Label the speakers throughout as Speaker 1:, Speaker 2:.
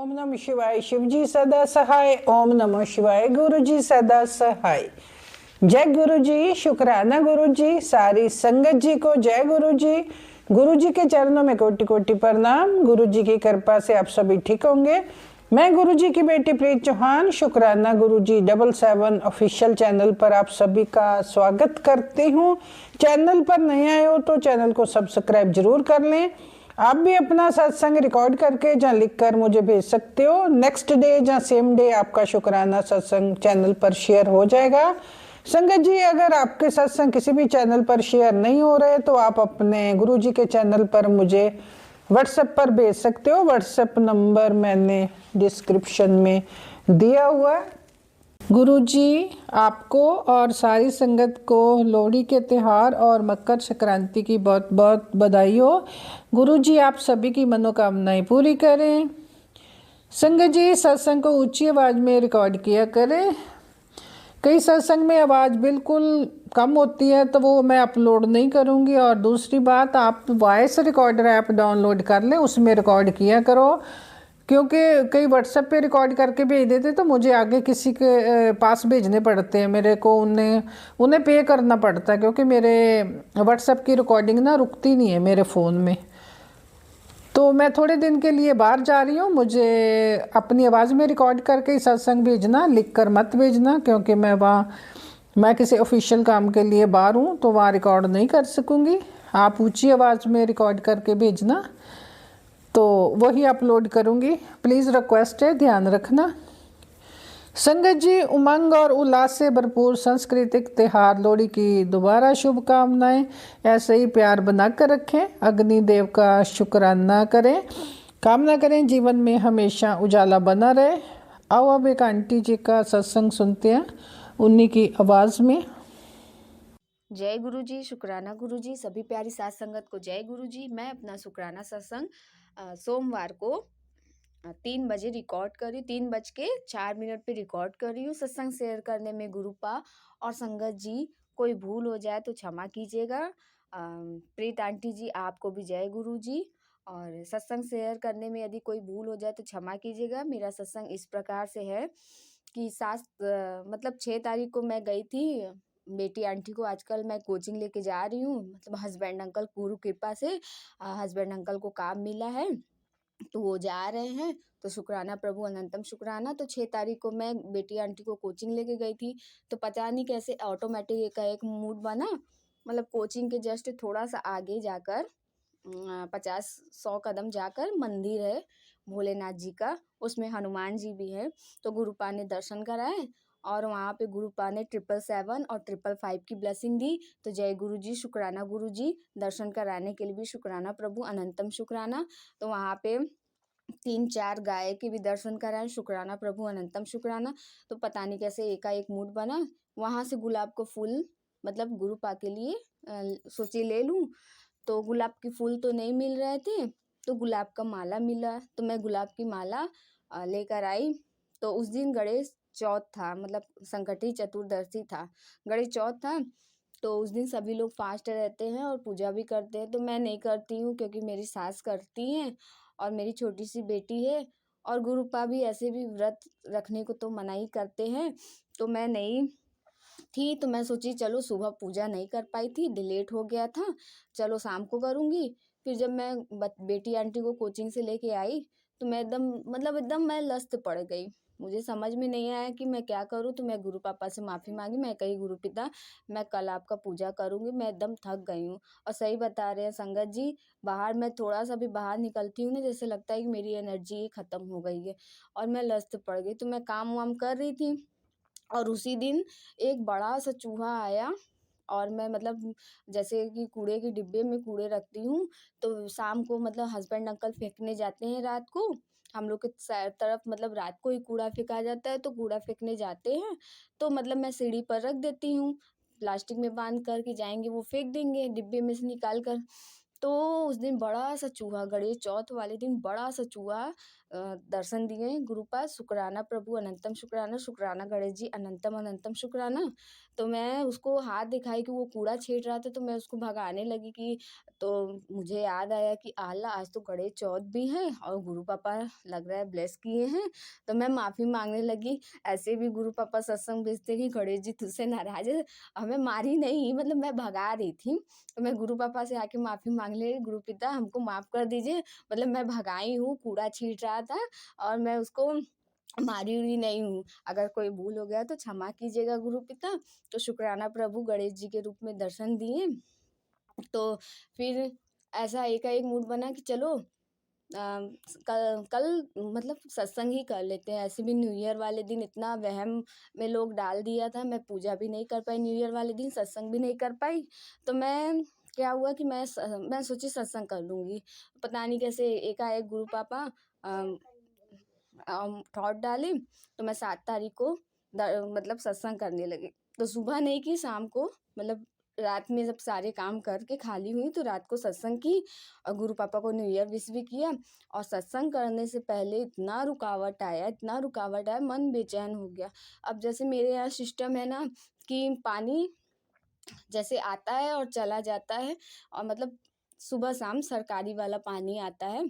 Speaker 1: ओम नमः शिवाय। शिव जी सदा सहाय। ओम नमः शिवाय। गुरु जी सदा सहाय। जय गुरु जी। शुक्राना गुरु जी। सारी संगत जी को जय गुरु जी। गुरु जी के चरणों में कोटि कोटि प्रणाम। गुरु जी की कृपा से आप सभी ठीक होंगे। मैं गुरु जी की बेटी प्रीत चौहान शुक्राना गुरु जी 77 ऑफिशियल चैनल पर आप सभी का स्वागत करती हूँ। चैनल पर नए आए हो तो चैनल को सब्सक्राइब जरूर कर लें। आप भी अपना सत्संग रिकॉर्ड करके जहाँ लिख कर मुझे भेज सकते हो। नेक्स्ट डे या सेम डे आपका शुक्राना सत्संग चैनल पर शेयर हो जाएगा। संगत जी, अगर आपके सत्संग किसी भी चैनल पर शेयर नहीं हो रहे तो आप अपने गुरु जी के चैनल पर मुझे व्हाट्सएप पर भेज सकते हो। व्हाट्सएप नंबर मैंने डिस्क्रिप्शन में दिया हुआ है। गुरुजी आपको और सारी संगत को लोहड़ी के त्यौहार और मकर संक्रांति की बहुत बहुत बधाई हो। गुरुजी आप सभी की मनोकामनाएं पूरी करें। संगत जी, सत्संग को ऊंची आवाज़ में रिकॉर्ड किया करें। कई सत्संग में आवाज़ बिल्कुल कम होती है तो वो मैं अपलोड नहीं करूँगी। और दूसरी बात, आप वॉइस रिकॉर्डर ऐप डाउनलोड कर लें, उसमें रिकॉर्ड किया करो। क्योंकि कई व्हाट्सएप पे रिकॉर्ड करके भेज देते तो मुझे आगे किसी के पास भेजने पड़ते हैं। मेरे को उन्हें पे करना पड़ता है, क्योंकि मेरे व्हाट्सएप की रिकॉर्डिंग ना रुकती नहीं है मेरे फ़ोन में। तो मैं थोड़े दिन के लिए बाहर जा रही हूँ। मुझे अपनी आवाज़ में रिकॉर्ड करके ही सत्संग भेजना, लिख कर मत भेजना, क्योंकि मैं किसी ऑफिशियल काम के लिए बाहर हूँ तो वहाँ रिकॉर्ड नहीं कर सकूँगी। आप ऊंची आवाज़ में रिकॉर्ड करके भेजना तो वही अपलोड करूँगी। प्लीज़ रिक्वेस्ट है, ध्यान रखना। संगत जी, उमंग और उल्लास से भरपूर सांस्कृतिक त्यौहार लोहड़ी की दोबारा शुभकामनाएं। ऐसे ही प्यार बनाकर रखें। अग्निदेव का शुक्राना करें, कामना करें जीवन में हमेशा उजाला बना रहे। आओ अब एक आंटी जी का सत्संग सुनते हैं, उन्हीं की आवाज़ में।
Speaker 2: जय गुरु जी। शुक्राना गुरु जी। सभी प्यारी साथ संगत को जय गुरु जी। मैं अपना शुक्राना सत्संग सोमवार को 3 बजे रिकॉर्ड कर रही हूँ। 3:04 पे रिकॉर्ड कर रही हूँ। सत्संग शेयर करने में गुरुपा और संगत जी कोई भूल हो जाए तो क्षमा कीजिएगा। प्रीत आंटी जी आपको भी जय गुरु जी। और सत्संग शेयर करने में यदि कोई भूल हो जाए तो क्षमा कीजिएगा। मेरा सत्संग इस प्रकार से है कि 6 तारीख को मैं गई थी बेटी आंटी को। आजकल मैं कोचिंग लेके जा रही हूँ, मतलब हस्बैंड अंकल गुरु कृपा से हस्बैंड अंकल को काम मिला है तो वो जा रहे हैं। तो शुक्राना प्रभु अनंतम शुक्राना। तो 6 तारीख को मैं बेटी आंटी को कोचिंग लेके गई थी। तो पता नहीं कैसे ऑटोमेटिक का एक मूड बना, मतलब कोचिंग के जस्ट थोड़ा सा आगे जाकर 50-100 कदम जाकर मंदिर है भोलेनाथ जी का, उसमें हनुमान जी भी है। तो गुरुपा ने दर्शन कराए और वहाँ पे गुरुपा ने 777 और 555 की ब्लेसिंग दी। तो जय गुरु जी, शुक्राना गुरु जी। दर्शन कराने के लिए भी शुक्राना प्रभु अनंतम शुक्राना। तो वहाँ पे 3-4 गाय के भी दर्शन कराए, शुक्राना प्रभु अनंतम शुक्राना। तो पता नहीं कैसे एकाएक मूड बना, वहाँ से गुलाब को फूल मतलब गुरुपा के लिए सोची ले लूँ। तो गुलाब के फूल तो नहीं मिल रहे थे, तो गुलाब का माला मिला तो मैं गुलाब की माला लेकर आई। तो उस दिन गणेश चौथ था, मतलब संकटी चतुर्दशी था, गणेश चौथ था। तो उस दिन सभी लोग फास्ट रहते हैं और पूजा भी करते हैं। तो मैं नहीं करती हूँ क्योंकि मेरी सास करती हैं और मेरी छोटी सी बेटी है। और गुरुपा भी ऐसे भी व्रत रखने को तो मना ही करते हैं। तो मैं नहीं थी, तो मैं सोची चलो सुबह पूजा नहीं कर पाई थी, डिलेट हो गया था, चलो शाम को करूँगी। फिर जब मैं बेटी आंटी को कोचिंग से लेके आई तो मैं एकदम मैं लस्त पड़ गई। मुझे समझ में नहीं आया कि मैं क्या करूँ। तो मैं गुरु पापा से माफ़ी मांगी। मैं कही गुरु पिता, मैं कल आपका पूजा करूँगी, मैं एकदम थक गई हूँ। और सही बता रहे हैं संगत जी, बाहर मैं थोड़ा सा भी बाहर निकलती हूँ ना, जैसे लगता है कि मेरी एनर्जी ख़त्म हो गई है और मैं लस्त पड़ गई। तो मैं काम वाम कर रही थी और उसी दिन एक बड़ा सा चूहा आया। और मैं जैसे कि कूड़े के डिब्बे में कूड़े रखती हूँ, तो शाम को हस्बैंड अंकल फेंकने जाते हैं रात को। हम लोग के तरफ रात को ही कूड़ा फेंका जाता है, तो कूड़ा फेंकने जाते हैं तो मैं सीढ़ी पर रख देती हूँ, प्लास्टिक में बांध कर के जाएंगे वो फेंक देंगे डिब्बे में से निकाल कर। तो उस दिन बड़ा सा चूहा, गणेश चौथ वाले दिन बड़ा सा चूहा दर्शन दिए गुरुपाद, शुक्राना प्रभु अनंतम शुक्राना, शुक्राना गणेश जी अनंतम अनंतम शुक्राना। तो मैं उसको हाथ दिखाई कि वो कूड़ा छींट रहा था, तो मैं उसको भगाने लगी कि तो मुझे याद आया कि आला आज तो गणेश चौथ भी है और गुरु पापा लग रहा है ब्लेस किए हैं, तो मैं माफ़ी मांगने लगी। ऐसे भी गुरु पापा सत्संग भेजते कि गणेश जी तुझसे नाराज है, हमें मारी नहीं, मतलब मैं भगा रही थी। तो मैं गुरु पापा से आके माफ़ी मांग ली, गुरु पिता हमको माफ़ कर दीजिए, मतलब मैं भगाई हूँ, कूड़ा छींट रहा था और मैं उसको मारी उरी नहीं हूँ। अगर कोई भूल हो गया तो क्षमा कीजिएगा गुरु पिता। तो शुक्राना प्रभु गणेश जी के रूप में दर्शन दिए। तो फिर ऐसा एकाएक मूड बना कि चलो कल कल मतलब सत्संग ही कर लेते हैं। ऐसे भी न्यू ईयर वाले दिन इतना वहम में लोग डाल दिया था, मैं पूजा भी नहीं कर पाई न्यू ईयर वाले दिन, सत्संग भी नहीं कर पाई। तो मैं क्या हुआ कि मैं सोची सत्संग कर लूँगी। पता नहीं कैसे एकाएक गुरु पापा थॉट डाले, तो मैं 7 तारीख को मतलब सत्संग करने लगी। तो सुबह नहीं की, शाम को मतलब रात में जब सारे काम करके खाली हुई तो रात को सत्संग की और गुरु पापा को न्यू ईयर विश भी किया। और सत्संग करने से पहले इतना रुकावट आया, इतना रुकावट आया, मन बेचैन हो गया। अब जैसे मेरे यहाँ सिस्टम है ना कि पानी जैसे आता है और चला जाता है, और मतलब सुबह शाम सरकारी वाला पानी आता है।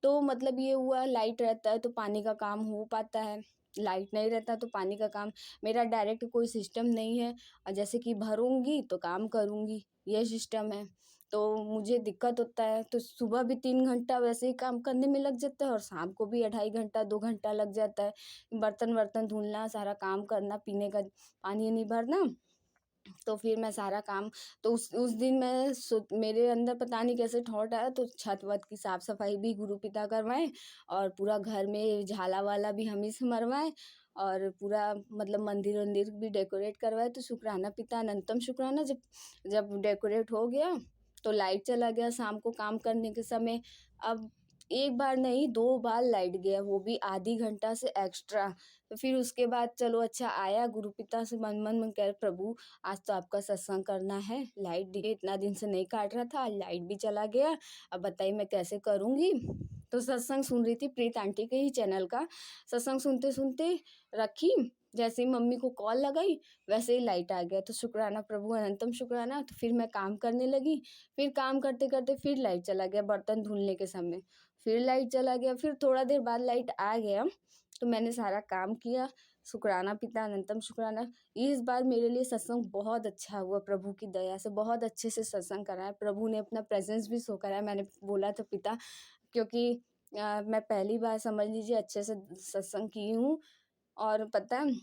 Speaker 2: तो मतलब ये हुआ लाइट रहता है तो पानी का काम हो पाता है, लाइट नहीं रहता तो पानी का काम, मेरा डायरेक्ट कोई सिस्टम नहीं है। और जैसे कि भरूँगी तो काम करूँगी, ये सिस्टम है। तो मुझे दिक्कत होता है, तो सुबह भी 3 घंटा वैसे ही काम करने में लग जाता है और शाम को भी 2.5 घंटा 2 घंटा लग जाता है। बर्तन वर्तन धुलना, सारा काम करना, पीने का पानी नहीं भरना। तो फिर मैं सारा काम, तो उस दिन मेरे अंदर पता नहीं कैसे थॉट आया, तो छत वत की साफ़ सफाई भी गुरु पिता करवाएँ और पूरा घर में झाला वाला भी हम ही से मरवाएँ और पूरा मतलब मंदिर वंदिर भी डेकोरेट करवाए। तो शुक्राना पिता अनंतम शुक्राना, जब जब डेकोरेट हो गया तो लाइट चला गया शाम को काम करने के समय। अब एक बार नहीं 2 बार लाइट गया, वो भी आधी घंटा से एक्स्ट्रा। तो फिर उसके बाद चलो अच्छा आया, गुरु पिता से मन मन में कह प्रभु आज तो आपका सत्संग करना है, लाइट दिए इतना दिन से नहीं काट रहा था, आज लाइट भी चला गया, अब बताइए मैं कैसे करूँगी। तो सत्संग सुन रही थी, प्रीत आंटी के ही चैनल का सत्संग सुनते सुनते रखी, जैसे ही मम्मी को कॉल लगाई वैसे ही लाइट आ गया। तो शुक्राना प्रभु अनंतम शुक्राना। तो फिर मैं काम करने लगी, फिर काम करते करते फिर लाइट चला गया, बर्तन धुलने के समय फिर लाइट चला गया, फिर थोड़ा देर बाद लाइट आ गया। तो मैंने सारा काम किया, शुक्राना पिता अनंतम शुक्राना। इस बार मेरे लिए सत्संग बहुत अच्छा हुआ, प्रभु की दया से बहुत अच्छे से सत्संग कराया, प्रभु ने अपना प्रेजेंस भी शो कराया। मैंने बोला था पिता, क्योंकि मैं पहली बार समझ लीजिए अच्छे से सत्संग की हूँ। और पता है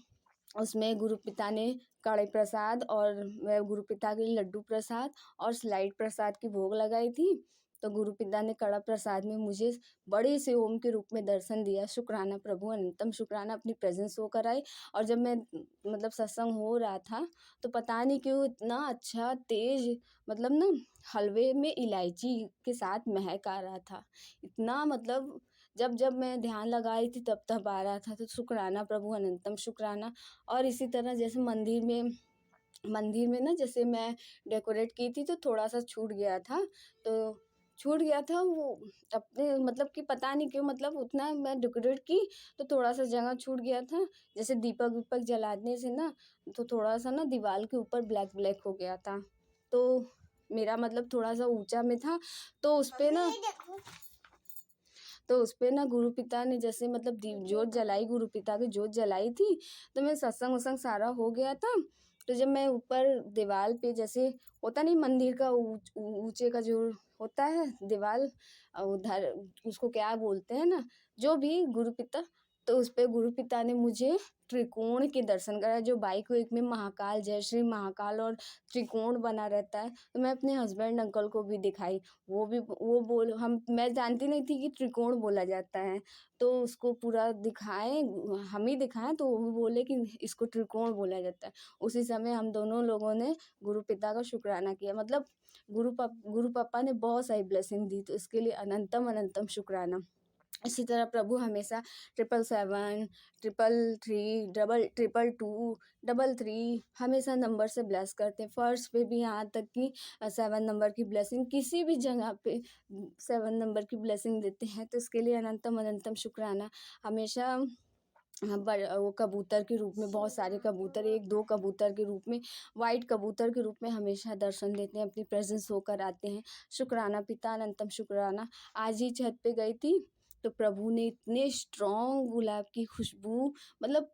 Speaker 2: उसमें गुरु पिता ने कड़ाई प्रसाद और मैं गुरु पिता के लिए लड्डू प्रसाद और स्लाइड प्रसाद की भोग लगाई थी। तो गुरु पिता ने कड़ा प्रसाद में मुझे बड़े से ओम के रूप में दर्शन दिया। शुक्राना प्रभु अनंतम शुक्राना, अपनी प्रेजेंस शो कराई। और जब मैं मतलब सत्संग हो रहा था तो पता नहीं क्यों इतना अच्छा तेज, मतलब ना हलवे में इलायची के साथ महक आ रहा था, इतना मतलब जब जब मैं ध्यान लगाई थी तब तब आ रहा था। तो शुक्राना प्रभु अनंतम शुक्राना। और इसी तरह जैसे मंदिर में ना जैसे मैं डेकोरेट की थी तो थोड़ा सा छूट गया था, तो छूट गया था वो अपने मतलब कि पता नहीं क्यों, मतलब उतना मैं डेकोरेट की तो थोड़ा सा जगह छूट गया था। जैसे दीपक विपक जलाने से ना तो थोड़ा सा ना दीवार के ऊपर ब्लैक ब्लैक हो गया था। तो मेरा मतलब थोड़ा सा ऊंचा में था, तो उस पे ना गुरु पिता ने जैसे मतलब जोत जलाई, गुरु पिता की जोत जलाई थी। तो मैं सत्संग वत्संग सारा हो गया था। तो जब मैं ऊपर दीवार पे जैसे होता नहीं मंदिर का ऊंचे का जो होता है दीवार, उधर उसको क्या बोलते हैं ना, जो भी गुरु पिता, तो उस पे गुरु पिता ने मुझे त्रिकोण के दर्शन कराया, जो बाई को एक में महाकाल, जय श्री महाकाल और त्रिकोण बना रहता है। तो मैं अपने हस्बैंड अंकल को भी दिखाई, मैं जानती नहीं थी कि त्रिकोण बोला जाता है। तो उसको पूरा दिखाए, हम ही दिखाएं, तो वो भी बोले कि इसको त्रिकोण बोला जाता है। उसी समय हम दोनों लोगों ने गुरु पिता का शुक्राना किया, मतलब गुरु पापा ने बहुत सारी ब्लेसिंग दी, तो इसके लिए अनंतम अनंतम शुक्राना। इसी तरह प्रभु हमेशा 777, 333, 222, 33 हमेशा नंबर से ब्लेस करते हैं। फर्स्ट पे भी यहाँ तक कि 7 नंबर की ब्लेसिंग, किसी भी जगह पे 7 नंबर की ब्लेसिंग देते हैं, तो इसके लिए अनंतम अनंतम शुक्राना। हमेशा वो कबूतर के रूप में, बहुत सारे कबूतर, 1-2 कबूतर के रूप में, वाइट कबूतर के रूप में हमेशा दर्शन देते हैं, अपनी प्रेजेंस होकर आते हैं। शुक्राना पिता, अनंतम शुक्राना। आज ही छत पे गई थी तो प्रभु ने इतने स्ट्रॉन्ग गुलाब की खुशबू, मतलब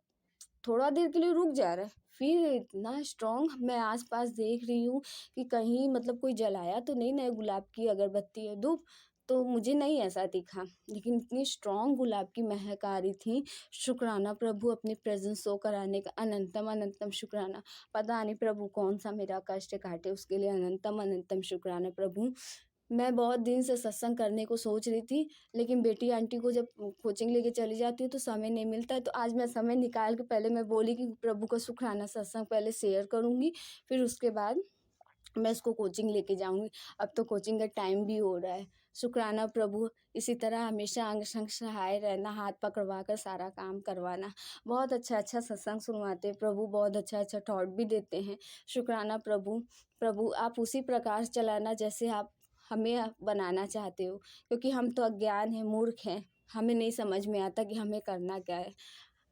Speaker 2: थोड़ा देर के लिए रुक जा रहा है, फिर इतना स्ट्रॉन्ग, मैं आसपास देख रही हूँ कि कहीं मतलब कोई जलाया तो नहीं ना है गुलाब की अगरबत्ती या धूप, तो मुझे नहीं ऐसा दिखा, लेकिन इतनी स्ट्रॉन्ग गुलाब की महक आ रही थी। शुक्राना प्रभु, अपने प्रेजेंस शो कराने का अनंतम अनंतम शुक्राना। पता नहीं प्रभु कौन सा मेरा कष्ट काटे, उसके लिए अनंतम अनंतम शुक्राना प्रभु। मैं बहुत दिन से सत्संग करने को सोच रही थी, लेकिन बेटी आंटी को जब कोचिंग लेके चली जाती हूँ तो समय नहीं मिलता है, तो आज मैं समय निकाल के पहले मैं बोली कि प्रभु का शुक्राना सत्संग पहले शेयर करूँगी, फिर उसके बाद मैं इसको कोचिंग लेके जाऊँगी। अब तो कोचिंग का टाइम भी हो रहा है। शुक्राना प्रभु, इसी तरह हमेशा अंग संग सहाय रहना, हाथ पकड़वा कर सारा काम करवाना। बहुत अच्छा अच्छा सत्संग सुनवाते हैं प्रभु, बहुत अच्छा अच्छा थॉट भी देते हैं। शुक्राना प्रभु। प्रभु आप उसी प्रकार चलाना जैसे आप हमें बनाना चाहते हो, क्योंकि हम तो अज्ञान हैं, मूर्ख हैं, हमें नहीं समझ में आता कि हमें करना क्या है।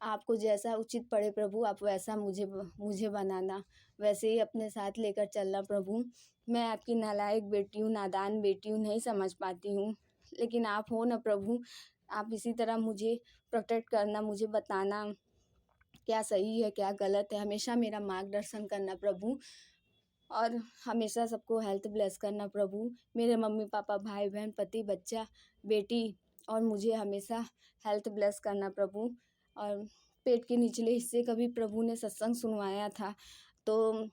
Speaker 2: आपको जैसा उचित पड़े प्रभु, आप वैसा मुझे बनाना, वैसे ही अपने साथ लेकर चलना प्रभु। मैं आपकी नालायक बेटी हूँ, नादान बेटी हूँ, नहीं समझ पाती हूँ, लेकिन आप हो ना प्रभु, आप इसी तरह मुझे प्रोटेक्ट करना, मुझे बताना क्या सही है क्या गलत है, हमेशा मेरा मार्गदर्शन करना प्रभु, और हमेशा सबको हेल्थ ब्लेस करना प्रभु। मेरे मम्मी पापा, भाई बहन, पति, बच्चा, बेटी और मुझे हमेशा हेल्थ ब्लेस करना प्रभु। और पेट के निचले हिस्से का भी प्रभु ने सत्संग सुनवाया था, तो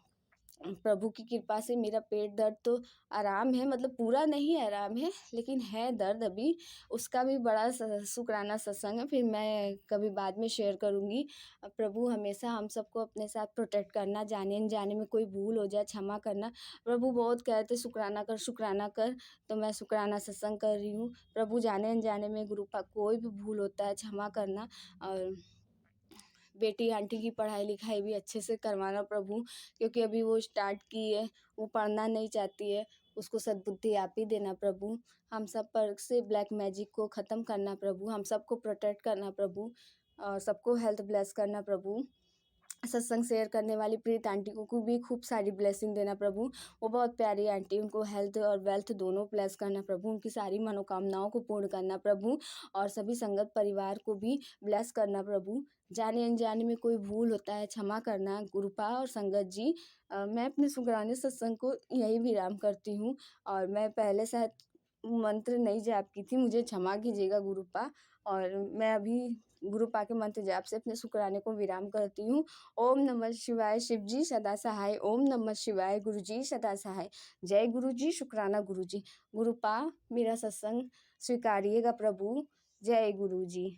Speaker 2: प्रभु की कृपा से मेरा पेट दर्द तो आराम है, मतलब पूरा नहीं आराम है, लेकिन है दर्द अभी, उसका भी बड़ा शुक्राना सत्संग है, फिर मैं कभी बाद में शेयर करूँगी। प्रभु हमेशा हम सबको अपने साथ प्रोटेक्ट करना, जाने अनजाने में कोई भूल हो जाए क्षमा करना। प्रभु बहुत कहते शुक्राना कर, तो मैं शुक्राना सत्संग कर रही हूँ। प्रभु जाने अनजाने में गुरु का कोई भी भूल होता है क्षमा करना, और बेटी आंटी की पढ़ाई लिखाई भी अच्छे से करवाना प्रभु, क्योंकि अभी वो स्टार्ट की है, वो पढ़ना नहीं चाहती है, उसको सद्बुद्धि आप ही देना प्रभु। हम सब पर से ब्लैक मैजिक को ख़त्म करना प्रभु, हम सबको प्रोटेक्ट करना प्रभु, और सबको हेल्थ ब्लेस करना प्रभु। सत्संग शेयर करने वाली प्रीत आंटी को भी खूब सारी ब्लेसिंग देना प्रभु, वो बहुत प्यारी आंटी, उनको हेल्थ और वेल्थ दोनों ब्लेस करना प्रभु, उनकी सारी मनोकामनाओं को पूर्ण करना प्रभु, और सभी संगत परिवार को भी ब्लेस करना प्रभु। जाने अनजाने में कोई भूल होता है क्षमा करना गुरुपा और संगत जी। मैं अपने शुक्राने सत्संग को यही विराम करती हूँ, और मैं पहले शायद मंत्र नहीं जाप की थी, मुझे क्षमा कीजिएगा गुरुपा, और मैं अभी गुरुपा के मंत्र जाप से अपने शुक्राने को विराम करती हूँ। ओम नमः शिवाय, शिव जी सदा सहाय। ओम नमः शिवाय, गुरु जी सदा सहाय। जय गुरु जी, शुक्राना गुरु जी। गुरुपा मेरा सत्संग स्वीकारिएगा प्रभु। जय गुरु जी।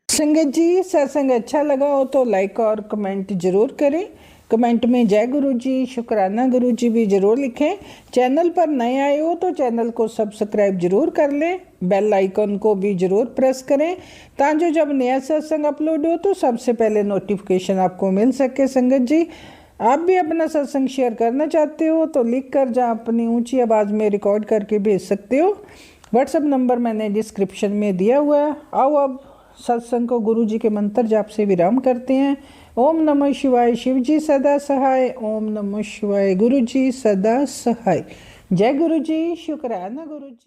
Speaker 1: संगत जी, सत्संग अच्छा लगा हो तो लाइक और कमेंट जरूर करें। कमेंट में जय गुरु जी, शुक्राना गुरु जी भी जरूर लिखें। चैनल पर नए आए हो तो चैनल को सब्सक्राइब जरूर कर लें, बेल आइकन को भी जरूर प्रेस करें, ताकि जब नया सत्संग अपलोड हो तो सबसे पहले नोटिफिकेशन आपको मिल सके। संगत जी, आप भी अपना सत्संग शेयर करना चाहते हो तो लिख कर जहाँ अपनी ऊंची आवाज़ में रिकॉर्ड करके भेज सकते हो। व्हाट्सएप नंबर मैंने डिस्क्रिप्शन में दिया हुआ है। आओ अब सत्संग को गुरु जी के मंत्र जाप से विराम करते हैं। ओम नमः शिवाय, शिव जी सदा सहाय। ओम नमः शिवाय, गुरु जी सदा सहाय। जय गुरु जी, शुक्राना गुरु जी।